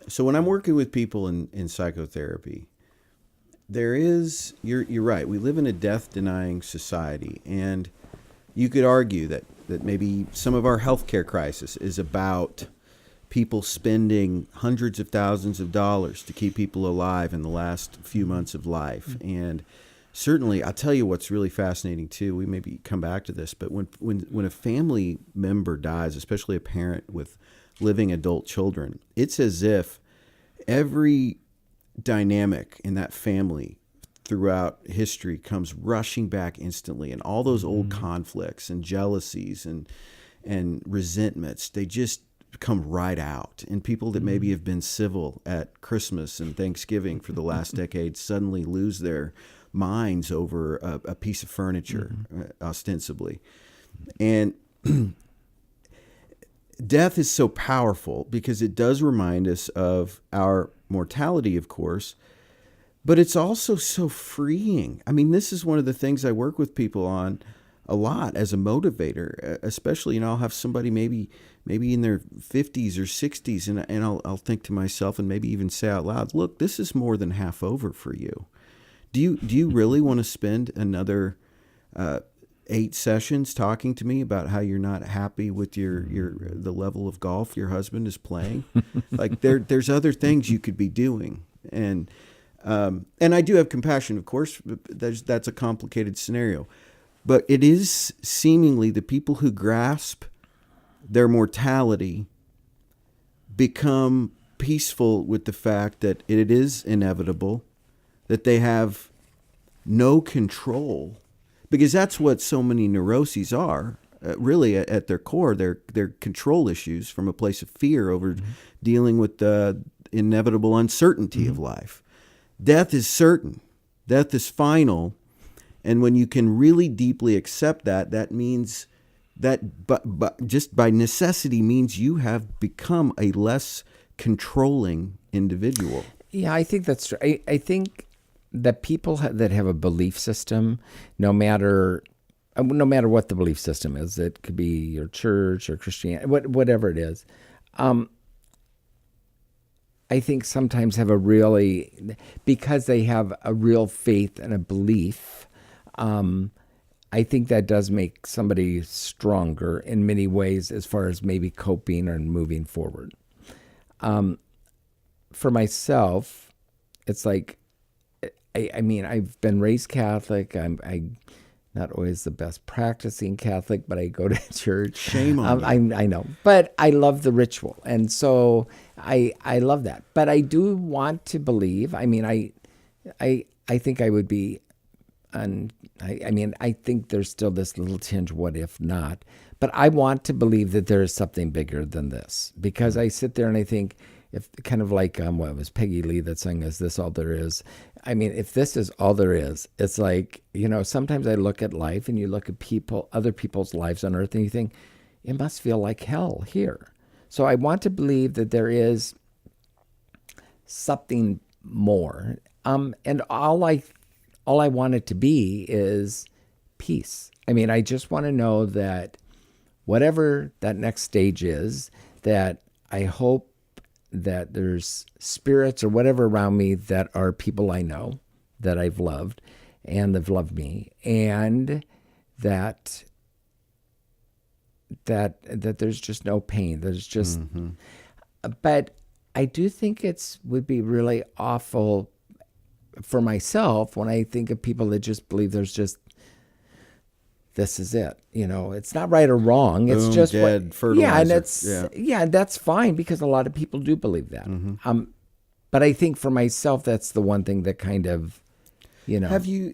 So when I'm working with people in psychotherapy, you're right. We live in a death denying society, and you could argue that maybe some of our healthcare crisis is about people spending hundreds of thousands of dollars to keep people alive in the last few months of life. And certainly, I'll tell you what's really fascinating too. We maybe come back to this, but when a family member dies, especially a parent with living adult children, it's as if every dynamic in that family throughout history comes rushing back instantly, and all those old conflicts and jealousies and resentments, they just come right out. And people that maybe have been civil at Christmas and Thanksgiving for the last decade suddenly lose their minds over a piece of furniture, ostensibly. And death is so powerful because it does remind us of our mortality, of course, but it's also so freeing. I mean, this is one of the things I work with people on a lot as a motivator, especially, I'll have somebody maybe in their 50s or 60s, and I'll think to myself and maybe even say out loud, look, this is more than half over for you. Do you really want to spend another 8 sessions talking to me about how you're not happy with the level of golf your husband is playing? Like there's other things you could be doing. And I do have compassion, of course. That's a complicated scenario. But it is seemingly the people who grasp their mortality become peaceful with the fact that it is inevitable, that they have no control, because that's what so many neuroses are. Really, at their core, they're control issues from a place of fear over dealing with the inevitable uncertainty of life. Death is certain. Death is final. And when you can really deeply accept that, that means that but just by necessity means you have become a less controlling individual. Yeah, I think that's true. I think that people that have a belief system, no matter what the belief system is, it could be your church or Christianity, whatever it is, I think sometimes have because they have a real faith and a belief, I think that does make somebody stronger in many ways as far as maybe coping and moving forward. For myself, it's like, I mean, I've been raised Catholic. I'm not always the best practicing Catholic, but I go to church. Shame on you. I know, but I love the ritual, and so I love that. But I do want to believe. I mean, I think I would be. I think there's still this little tinge, what if not? But I want to believe that there is something bigger than this, because I sit there and I think, if kind of like what it was Peggy Lee that sang "Is This All There Is?" I mean, if this is all there is, it's like, sometimes I look at life and you look at other people's lives on earth, and you think it must feel like hell here. So I want to believe that there is something more, and all I want it to be is peace. I mean, I just want to know that whatever that next stage is, that I hope that there's spirits or whatever around me that are people I know that I've loved and have loved me, and that there's just no pain. There's just, but I do think would be really awful for myself when I think of people that just believe there's just, this is it. It's not right or wrong. It's just dead, fertilizer. And that's fine, because a lot of people do believe that. But I think for myself, that's the one thing that kind of, Have you